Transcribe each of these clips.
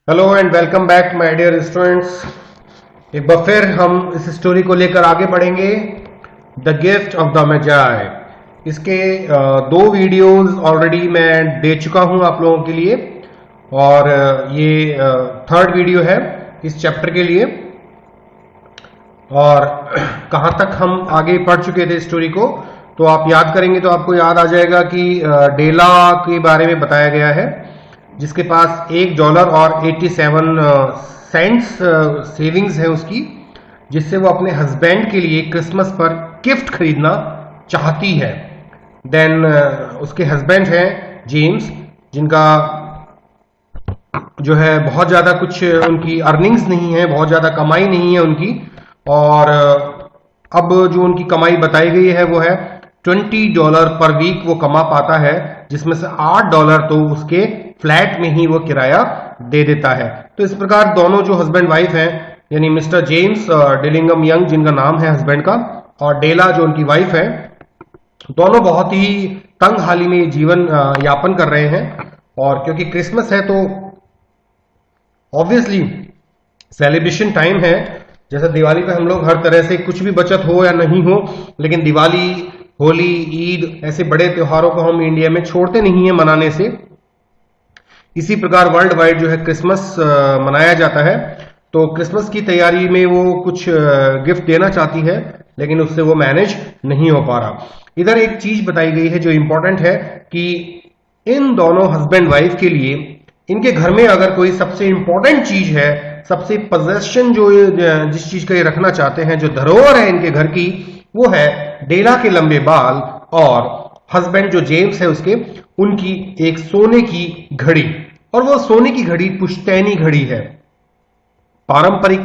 Hello and welcome back my dear students. एक बार फिर हम इस स्टोरी को लेकर आगे बढ़ेंगे। The gift of the Magi. इसके दो वीडियोस ऑलरेडी मैं दे चुका हूं आप लोगों के लिए और ये थर्ड वीडियो है इस चैप्टर के लिए। और कहां तक हम आगे पढ़ चुके थे स्टोरी को, तो आप याद करेंगे तो आपको याद आ जाएगा कि डेला के बारे में बताया गया है, जिसके पास $1 और 87 सेंट्स सेविंग्स है उसकी, जिससे वो अपने हस्बैंड के लिए क्रिसमस पर गिफ्ट खरीदना चाहती है। देन उसके हस्बैंड हैं जेम्स, जिनका जो है बहुत ज्यादा कुछ उनकी अर्निंग्स नहीं है, बहुत ज्यादा कमाई नहीं है उनकी। और अब जो उनकी कमाई बताई गई है वो है $20 पर वीक वो कमा पाता है, जिसमें से $8 तो उसके फ्लैट में ही वो किराया दे देता है। तो इस प्रकार दोनों जो हस्बैंड वाइफ हैं, यानी मिस्टर जेम्स डिलिंगम यंग जिनका नाम है हस्बैंड का, और डेला जो उनकी वाइफ है, दोनों बहुत ही तंग हाली में जीवन यापन कर रहे हैं। और क्योंकि क्रिसमस है तो ऑब्वियसली सेलिब्रेशन टाइम है। जैसे दिवाली पे हम लोग हर तरह से कुछ भी बचत हो या नहीं हो, लेकिन दिवाली, होली, ईद ऐसे बड़े त्योहारों को हम इंडिया में छोड़ते नहीं है मनाने से। इसी प्रकार वर्ल्ड वाइड जो है क्रिसमस मनाया जाता है। तो क्रिसमस की तैयारी में वो कुछ गिफ्ट देना चाहती है, लेकिन उससे वो मैनेज नहीं हो पा रहा। इधर एक चीज बताई गई है जो इंपॉर्टेंट है कि इन दोनों हस्बैंड वाइफ के लिए इनके घर में अगर कोई सबसे इंपॉर्टेंट चीज है, सबसे पोजेशन जो जिस चीज का ये रखना चाहते हैं, जो धरोहर है इनके घर की, वो है डेला के लंबे बाल और हस्बैंड जो जेम्स है उसके, उनकी एक सोने की घड़ी। और वो सोने की घड़ी पुश्तैनी घड़ी है, पारंपरिक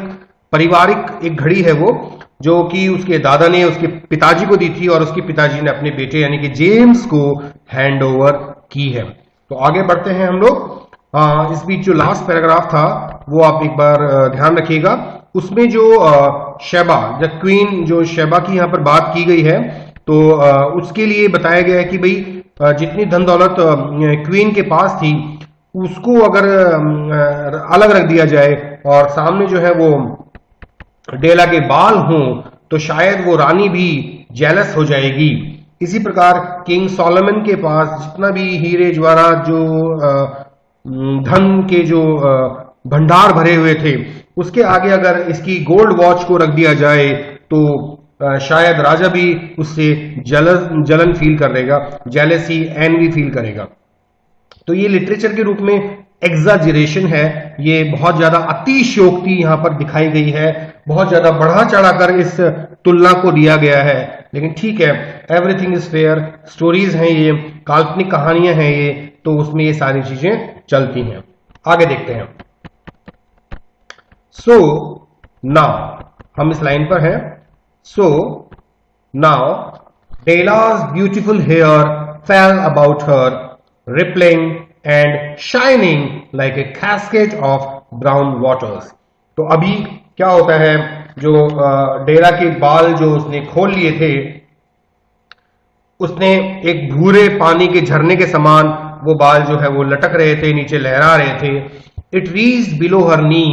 पारिवारिक एक घड़ी है वो, जो कि उसके दादा ने उसके पिताजी को दी थी और उसके पिताजी ने अपने बेटे यानी कि जेम्स को हैंड ओवर की है। तो आगे बढ़ते हैं हम लोग। इस बीच जो लास्ट पैराग्राफ था वो आप एक बार ध्यान रखिएगा। उसमें जो शैबा द क्वीन, जो शैबा की यहां पर बात की गई है, तो उसके लिए बताया गया है कि भाई जितनी धन दौलत क्वीन के पास थी उसको अगर अलग रख दिया जाए और सामने जो है वो डेला के बाल हों, तो शायद वो रानी भी जेलस हो जाएगी। इसी प्रकार किंग सोलोमन के पास जितना भी हीरे जवाहरात, जो धन के जो भंडार भरे हुए थे, उसके आगे अगर इसकी गोल्ड वॉच को रख दिया जाए तो शायद राजा भी उससे जलन फील करेगा, जेलसी, एनवी फील करेगा। तो ये लिटरेचर के रूप में एग्जाजरेशन है, ये बहुत ज्यादा अतिशयोक्ति यहां पर दिखाई गई है, बहुत ज्यादा बढ़ा चढ़ाकर इस तुलना को दिया गया है। लेकिन ठीक है, एवरीथिंग इज फेयर, स्टोरीज हैं ये, काल्पनिक कहानियां हैं ये, तो उसमें ये सारी चीजें चलती हैं। आगे देखते हैं। सो नाउ हम इस लाइन पर हैं। So now Della's beautiful hair fell about her, rippling and shining like a cascade of brown waters। तो अभी क्या होता है, जो डेला के बाल जो उसने खोल लिए थे, उसने एक भूरे पानी के झरने के समान वो बाल जो है वो लटक रहे थे, नीचे लहरा रहे थे। It reached below her knee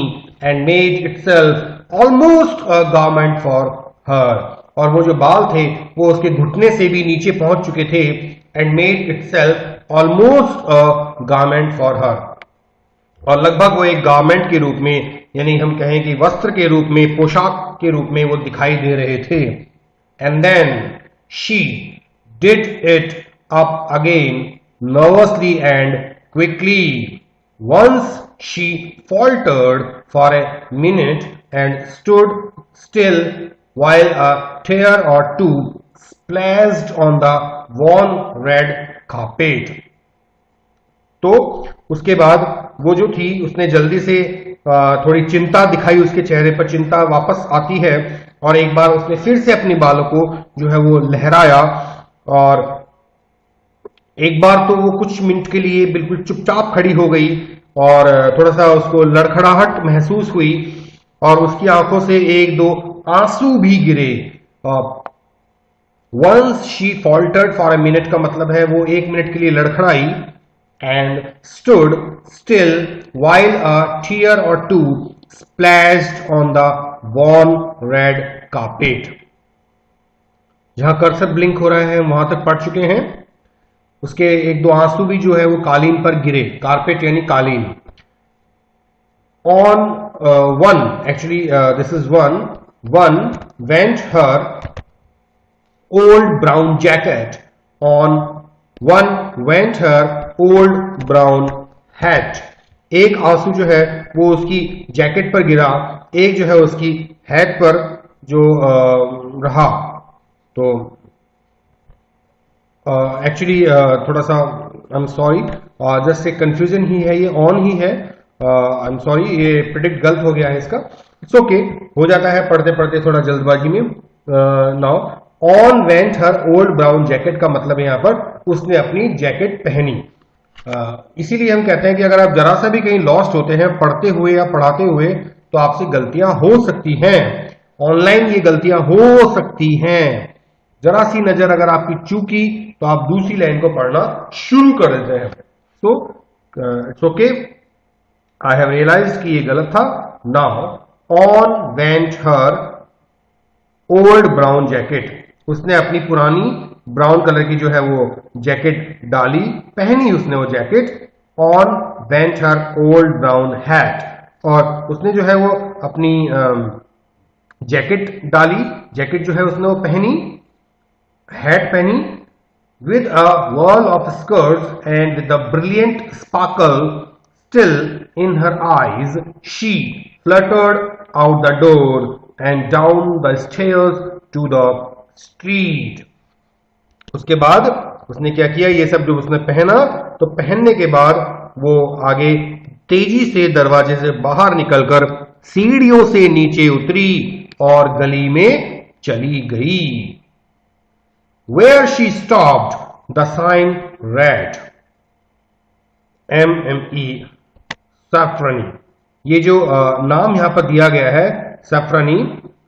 and made itself almost a garment for her. और वो जो बाल थे वो उसके घुटने से भी नीचे पहुंच चुके थे। And made itself almost a garment for her, और लगभग वो एक गारमेंट के रूप में, यानी हम कहें कि वस्त्र के रूप में, पोशाक के रूप में वो दिखाई दे रहे थे। And then she did it up again nervously and quickly. Once she faltered for a minute and stood still while a tear or two splashed on the worn red carpet। तो उसके बाद वो जो थी उसने जल्दी से थोड़ी चिंता दिखाई, उसके चेहरे पर चिंता वापस आती है, और एक बार उसने फिर से अपने बालों को जो है वो लहराया। और एक बार तो वो कुछ मिनट के लिए बिल्कुल चुपचाप खड़ी हो गई और थोड़ा सा उसको लड़खड़ाहट महसूस हुई, और उसकी आंखों से एक दो आंसू भी गिरे। Once she faltered for a minute का मतलब है वो 1 मिनट के लिए लड़खड़ाई। and stood still while a tear or two splashed on the worn red carpet. जहां कर्सर ब्लिंक हो रहा है वहां तक पढ़ चुके हैं. उसके एक दो आंसू भी जो है वो कालीन पर गिरे. कारपेट यानी कालीन. On one, actually this is one went her old brown jacket. On one went her old brown hat. एक आंसू जो है वो उसकी जैकेट पर गिरा, एक जो है उसकी हैट पर जो रहा. तो एक्चुअली थोड़ा सा आई एम सॉरी, जस्ट एक कंफ्यूजन ही है, ये ऑन ही है. आई एम सॉरी, ये प्रिडिक्ट गलत हो गया है इसका. इट्स ओके, हो जाता है पढ़ते पढ़ते थोड़ा जल्दबाजी में. Now on went her old brown jacket का मतलब है यहां पर उसने अपनी जैकेट पहनी. इसीलिए हम कहते हैं कि अगर आप जरा सा भी कहीं लॉस्ट होते हैं पढ़ते हुए या पढ़ाते हुए तो आपसे गलतियां हो सकती हैं. ऑनलाइन ये गलतियां हो सकती हैं. जरा सी नजर अगर आपकी चूकी तो आप दूसरी लाइन को पढ़ना शुरू कर देते हैं. So it's okay, I have realized कि ये गलत था. Now on went her old brown jacket. उसने अपनी पुरानी ब्राउन कलर की जो है वो जैकेट डाली, पहनी उसने वो jacket. On went her old brown hat. और उसने जो है वो अपनी जैकेट डाली, जैकेट जो है उसने वो पहनी, हैट पहनी. with a whirl of skirts and with a brilliant sparkle still in her eyes, she fluttered out the door and down the stairs to the street. उसके बाद उसने क्या किया, ये सब जो उसने पहना, तो पहनने के बाद वो आगे तेजी से दरवाजे से बाहर निकलकर सीढ़ियों से नीचे उतरी और गली में चली गई. Where she stopped, the sign read MME Safrani. ये जो नाम यहां पर दिया गया है Sofronie,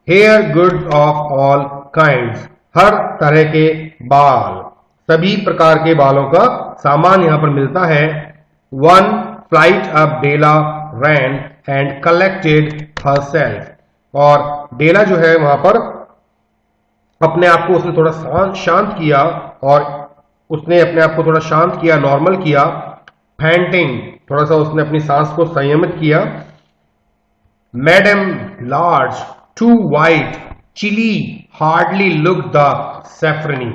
hair goods of all kinds, हर तरह के बाल, सभी प्रकार के बालों का सामान यहां पर मिलता है. One flight up Della ran and collected herself. और डेला जो है वहां पर अपने आप को उसने थोड़ा शांत किया, और उसने अपने आप को थोड़ा शांत किया, नॉर्मल किया. फैंटिंग, थोड़ा सा उसने अपनी सांस को संयमित किया. Madam large too white chilly hardly look the Sofronie.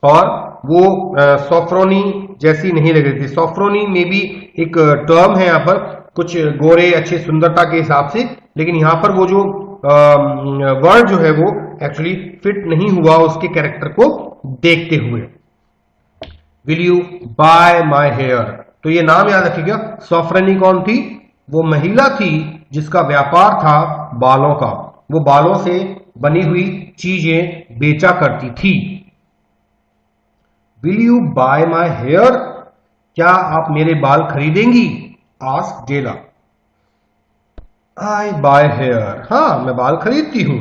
और वो सॉफ्रोनी जैसी नहीं लग रही थी. सॉफ्रोनी में भी एक टर्म है यहां पर, कुछ गोरे अच्छे सुंदरता के हिसाब से, लेकिन यहां पर वो जो वर्ड जो है वो एक्चुअली फिट नहीं हुआ उसके कैरेक्टर को देखते हुए. Will you buy my hair. तो ये नाम याद रखिएगा. सॉफ्रनी कौन थी? वो महिला थी जिसका व्यापार था बालों का. वो बालों से बनी हुई चीजें बेचा करती थी. Will you buy my hair, क्या आप मेरे बाल खरीदेंगी? Ask Della. I buy hair, हाँ मैं बाल खरीदती हूं.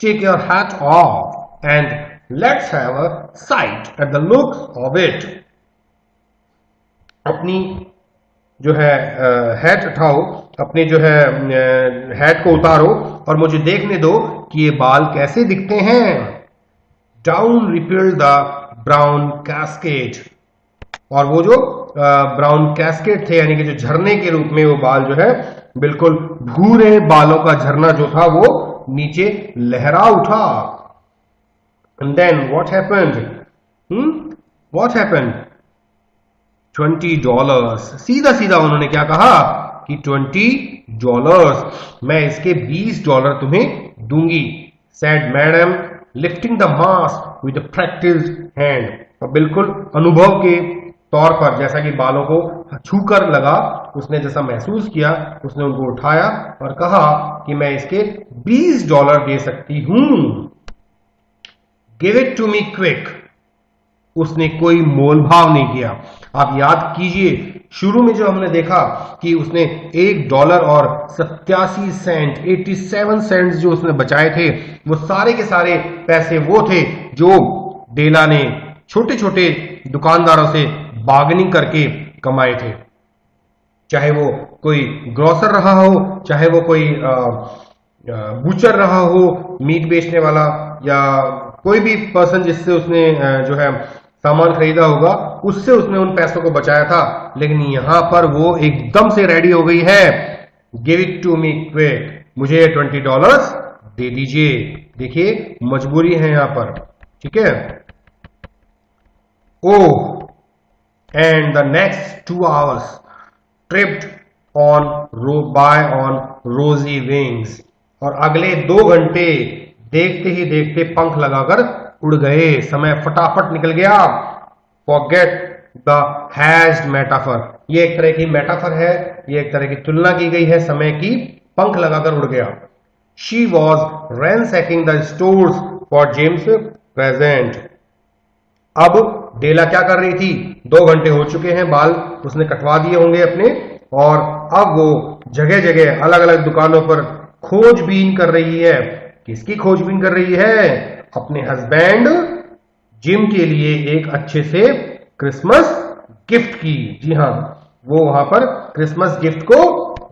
Take your hat off and let's have a sight at the looks of it. अपनी जो है हैट उठाओ, अपने जो है हैट को उतारो और मुझे देखने दो कि ये बाल कैसे दिखते हैं. Down repelled the brown cascade. और वो जो ब्राउन कैस्केड थे, यानी कि जो झरने के रूप में वो बाल जो है, बिल्कुल भूरे बालों का झरना जो था वो नीचे लहरा उठा. And then what happened? What happened? $20. सीधा सीधा उन्होंने क्या कहा कि $20, मैं इसके $20 तुम्हें दूंगी. Said madam lifting the mask with practised hand. और बिल्कुल अनुभव के तौर पर, जैसा कि बालों को छूकर लगा, उसने जैसा महसूस किया, उसने उनको उठाया और कहा कि मैं इसके $20 दे सकती हूं. Give it to me quick. उसने कोई मोल भाव नहीं किया. आप याद कीजिए, शुरू में जो हमने देखा कि उसने $1 और 87 सेंट 87 सेंट्स जो उसने बचाए थे, वो सारे के सारे पैसे वो थे जो डेला ने छोटे छोटे दुकानदारों से बार्गेनिंग करके कमाए थे। चाहे वो कोई ग्रोसर रहा हो, चाहे वो कोई बूचर रहा हो, मीट बेचने वाला, या कोई भी पर्सन जिससे उसने जो है सामान खरीदा होगा, उससे उसने उन पैसों को बचाया था। लेकिन यहां पर वो एकदम से रेडी हो गई है, give it to me quick, मुझे $20 दे दीजिए। देखिए मजबूरी है यहां पर, ठीक है। Oh, and the next 2 hours tripped on by on rosy wings, और अगले 2 घंटे देखते ही देखते पंख लगाकर उड़ गए, समय फटाफट निकल गया। फॉरगेट द हैज्ड मेटाफर, ये एक तरह की मेटाफर है, ये एक तरह की तुलना की गई है समय की, पंख लगाकर उड़ गया। She was ransacking the stores for James present. अब डेला क्या कर रही थी, 2 घंटे हो चुके हैं, बाल उसने कटवा दिए होंगे अपने, और अब वो जगह जगह अलग अलग दुकानों पर खोजबीन कर रही है। किसकी खोजबीन कर रही है? अपने हस्बैंड जिम के लिए एक अच्छे से क्रिसमस गिफ्ट की। जी हां, वो वहां पर क्रिसमस गिफ्ट को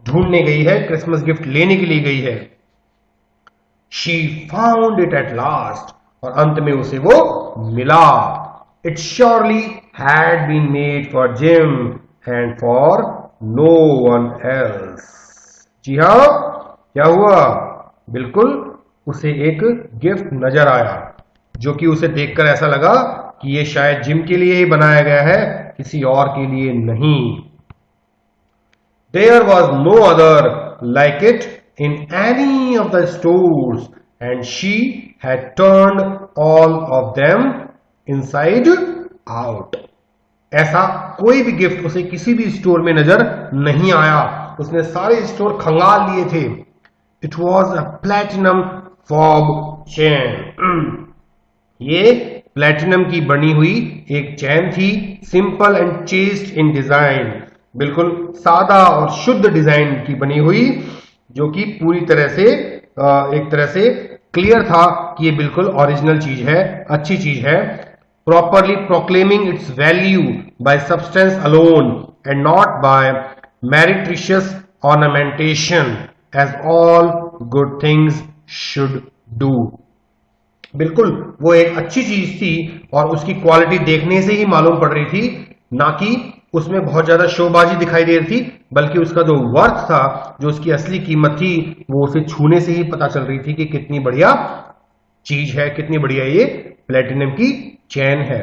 ढूंढने गई है, क्रिसमस गिफ्ट लेने के लिए गई है। She found it at last, और अंत में उसे वो मिला। It surely had been made for Jim and for no one else. जी हां, क्या हुआ? बिल्कुल उसे एक गिफ्ट नजर आया, जो कि उसे देखकर ऐसा लगा कि ये शायद जिम के लिए ही बनाया गया है, किसी और के लिए नहीं। There was no other like it in any of the stores, and she had turned all of them inside out. ऐसा कोई भी गिफ्ट उसे किसी भी स्टोर में नजर नहीं आया, उसने सारे स्टोर खंगाल लिए थे। It was a platinum fob chain. ये प्लेटिनम की बनी हुई एक चैन थी, simple and chest in design, बिल्कुल सादा और शुद्ध डिजाइन की बनी हुई, जो कि पूरी तरह से एक तरह से क्लियर था कि ये बिल्कुल ओरिजिनल चीज है, अच्छी चीज है। Properly proclaiming its value by substance alone and not by meretricious ornamentation, as all good things should do. बिल्कुल वो एक अच्छी चीज थी, और उसकी क्वालिटी देखने से ही मालूम पड़ रही थी, ना कि उसमें बहुत ज्यादा शोबाजी दिखाई दे रही थी, बल्कि उसका जो वर्थ था, जो उसकी असली कीमत थी, वो उसे छूने से ही पता चल रही थी कि कितनी बढ़िया चीज है, कितनी बढ़िया ये प्लेटिनम की चैन है।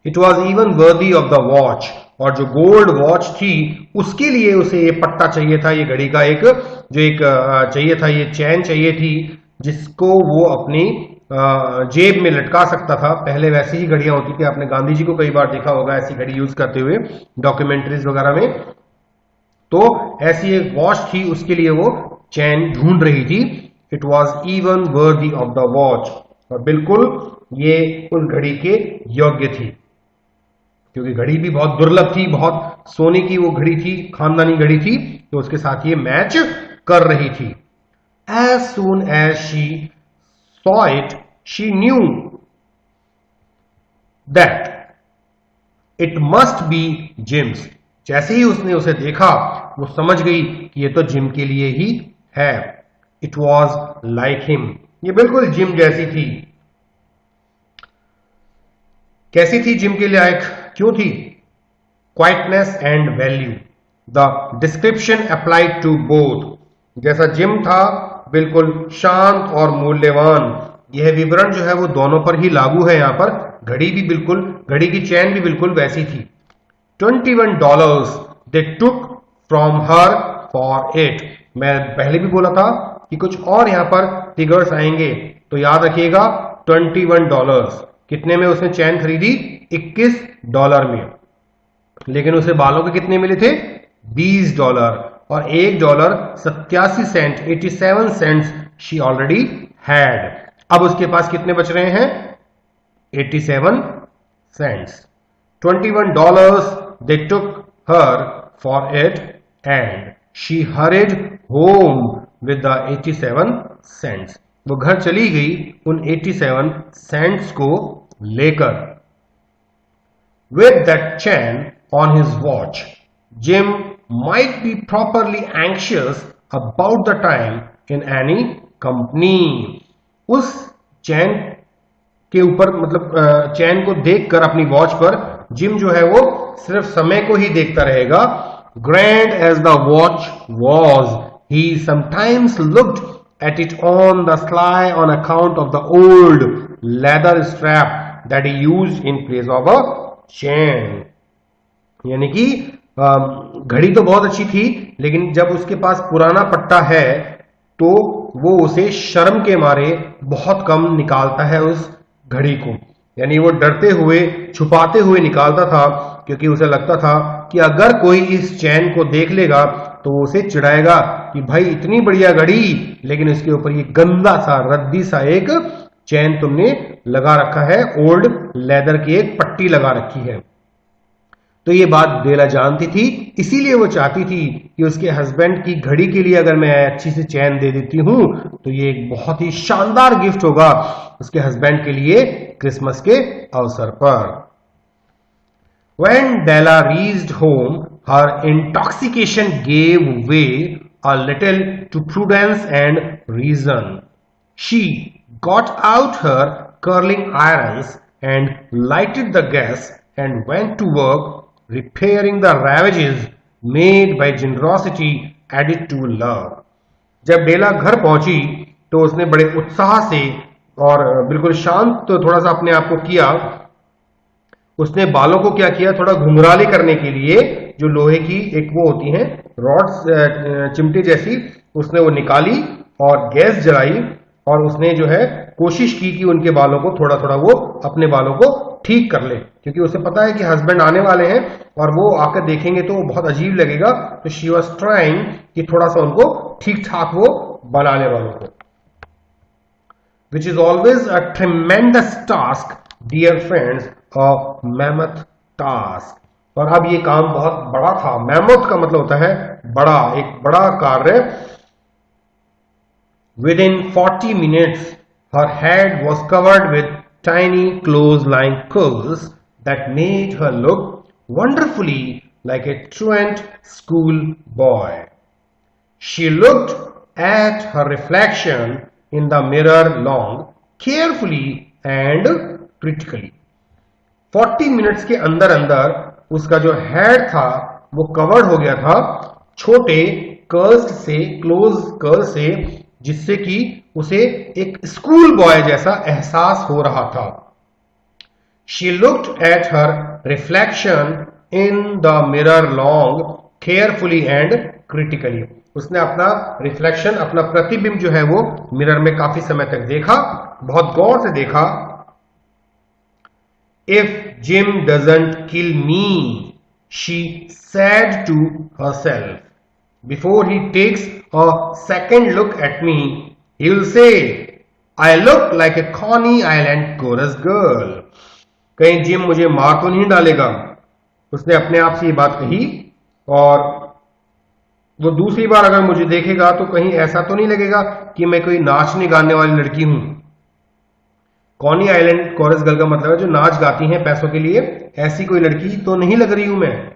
It was even worthy of the watch, और जो गोल्ड वॉच थी उसके लिए उसे ये पट्टा चाहिए था, ये घड़ी का एक चाहिए था, ये चैन चाहिए थी, जिसको वो अपनी जेब में लटका सकता था। पहले वैसी ही घड़ियां होती थी, आपने गांधी जी को कई बार देखा होगा ऐसी घड़ी यूज करते हुए डॉक्यूमेंट्रीज वगैरह में। तो ऐसी एक वॉच थी, उसके लिए वो चैन ढूंढ रही थी। It was even worthy of the watch, और बिल्कुल ये उस घड़ी के योग्य थी, क्योंकि घड़ी भी बहुत दुर्लभ थी, बहुत सोने की वो घड़ी थी, खानदानी घड़ी थी, तो उसके साथ ये मैच कर रही थी। As soon as she saw it, she knew that it must be Jim's. जैसे ही उसने उसे देखा, वो समझ गई कि ये तो जिम के लिए ही है। It was like him. ये बिल्कुल जिम जैसी थी। कैसी थी जिम के लायक? क्यों थी? Quietness and value. The description applied to both. जैसा जिम था, बिल्कुल शांत और मूल्यवान, यह विवरण जो है वो दोनों पर ही लागू है। यहां पर घड़ी भी बिल्कुल, घड़ी की चैन भी बिल्कुल वैसी थी। $21 they took from her for it. मैं पहले भी बोला था कि कुछ और यहां पर फिगर्स आएंगे, तो याद रखिएगा $21 कितने में उसने चैन खरीदी? $21 में। लेकिन उसे बालों के कितने मिले थे? $20, और $1 87 cent, 87 cents she already had. अब उसके पास कितने बच रहे हैं? 87 cents. $21 they took her for it and she hurried home with the 87 cents. वो घर चली गई उन 87 सेंट्स को लेकर। with that chain on his watch. Jim might be properly anxious about the time in any company. उस चैन के ऊपर मतलब चैन को देखकर अपनी वॉच पर जिम जो है वो सिर्फ समय को ही देखता रहेगा. Grand as the watch was, he sometimes looked at it on the sly on account of the old leather strap that he used in place of a chain. यानी कि घड़ी तो बहुत अच्छी थी, लेकिन जब उसके पास पुराना पट्टा है तो वो उसे शर्म के मारे बहुत कम निकालता है उस घड़ी को. यानी वो डरते हुए छुपाते हुए निकालता था, क्योंकि उसे लगता था कि अगर कोई इस चैन को देख लेगा तो वो उसे चिढ़ाएगा कि भाई इतनी बढ़िया घड़ी, लेकिन उसके ऊपर ये गंदा सा रद्दी सा एक चैन तुमने लगा रखा है, ओल्ड लेदर की एक पट्टी लगा रखी है. तो ये बात बेला जानती थी, इसीलिए वो चाहती थी कि उसके हस्बैंड की घड़ी के लिए अगर मैं अच्छी सी चैन दे देती हूं तो ये एक बहुत ही शानदार गिफ्ट होगा उसके हस्बैंड के लिए क्रिसमस के अवसर पर. When Della reached home, her intoxication gave way a little to prudence and reason. She got out her curling irons and lighted the gas and went to work repairing the ravages made by generosity added to love. जब डेला घर पहुंची तो उसने बड़े उत्साह से और बिल्कुल शांत तो थोड़ा सा अपने आप को किया. उसने बालों को क्या किया, थोड़ा घुंघराले करने के लिए जो लोहे की एक वो होती हैं रॉड्स, चिमटे जैसी, उसने वो निकाली और गैस जलाई और उसने जो है कोशिश की कि उनके बालों को थोड़ा थोड़ा वो अपने बालों को ठीक कर ले, क्योंकि उसे पता है कि हस्बैंड आने वाले हैं और वो आकर देखेंगे तो बहुत अजीब लगेगा. तो शी वॉज ट्राइंग कि थोड़ा सा उनको ठीक ठाक वो बनाने वालों को. Which is always a tremendous task dear friends, a mammoth task. और अब ये काम बहुत बड़ा था. मैमथ का मतलब होता है बड़ा, एक बड़ा कार्य. Within 40 minutes, her head was covered with tiny close-lying curls that made her look wonderfully like a truant schoolboy. She looked at her reflection in the mirror long, carefully and critically. 40 minutes के अंदर अंदर उसका जो head था वो covered हो गया था छोटे कर्ल्स से, क्लोज कर्ल से, जिससे कि उसे एक स्कूल बॉय जैसा एहसास हो रहा था. She looked at her reflection in the mirror long, carefully and critically. उसने अपना रिफ्लेक्शन, अपना प्रतिबिंब जो है वो मिरर में काफी समय तक देखा, बहुत गौर से देखा. If Jim doesn't kill me, she said to herself. Before he takes a second look at me, he will say, I look like a Coney Island chorus girl. कहीं जिम मुझे मार तो नहीं डालेगा. उसने अपने आप से ये बात कही, और वो दूसरी बार अगर मुझे देखेगा तो कहीं ऐसा तो नहीं लगेगा कि मैं कोई नाचने गाने वाली लड़की हूं. कॉनी आइलैंड कोरस गर्ल का मतलब है जो नाच गाती हैं पैसों के लिए, ऐसी कोई लड़की तो नहीं लग रही हूं मैं.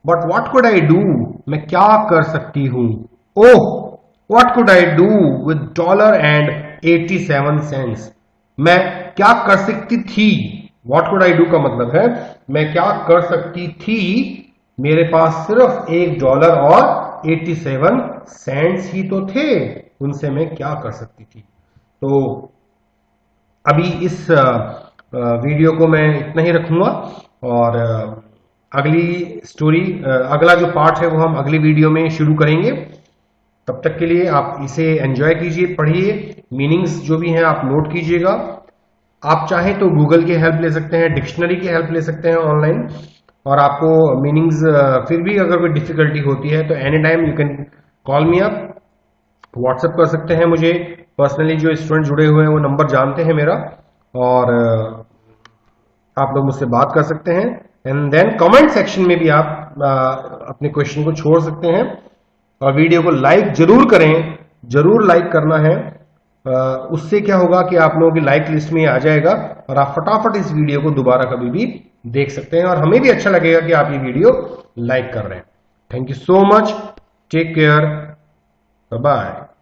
But what could I do, मैं क्या कर सकती हूं. Oh, what could I do with $1.87. मैं क्या कर सकती थी. वॉट कुड आई डू का मतलब है मैं क्या कर सकती थी. मेरे पास सिर्फ $1.87 ही तो थे, उनसे मैं क्या कर सकती थी. तो अभी इस वीडियो को मैं इतना ही रखूंगा, और अगली स्टोरी, अगला जो पार्ट है वो हम अगली वीडियो में शुरू करेंगे. तब तक के लिए आप इसे एंजॉय कीजिए, पढ़िए, मीनिंग्स जो भी हैं आप नोट कीजिएगा. आप चाहें तो गूगल की हेल्प ले सकते हैं, डिक्शनरी की हेल्प ले सकते हैं ऑनलाइन, और आपको मीनिंग्स फिर भी अगर कोई डिफिकल्टी होती है तो any time you can call me up, WhatsApp कर सकते हैं मुझे पर्सनली. जो स्टूडेंट जुड़े हुए हैं वो नंबर जानते हैं मेरा, और आप लोग मुझसे बात कर सकते हैं. एंड देन कमेंट सेक्शन में भी आप अपने क्वेश्चन को छोड़ सकते हैं, और वीडियो को लाइक जरूर करें, जरूर लाइक करना है. उससे क्या होगा कि आप लोगों की लाइक लिस्ट में आ जाएगा और आप फटाफट इस वीडियो को दोबारा कभी भी देख सकते हैं और हमें भी अच्छा लगेगा कि आप ये वीडियो लाइक कर रहे हैं। Thank you so much, take care, bye bye.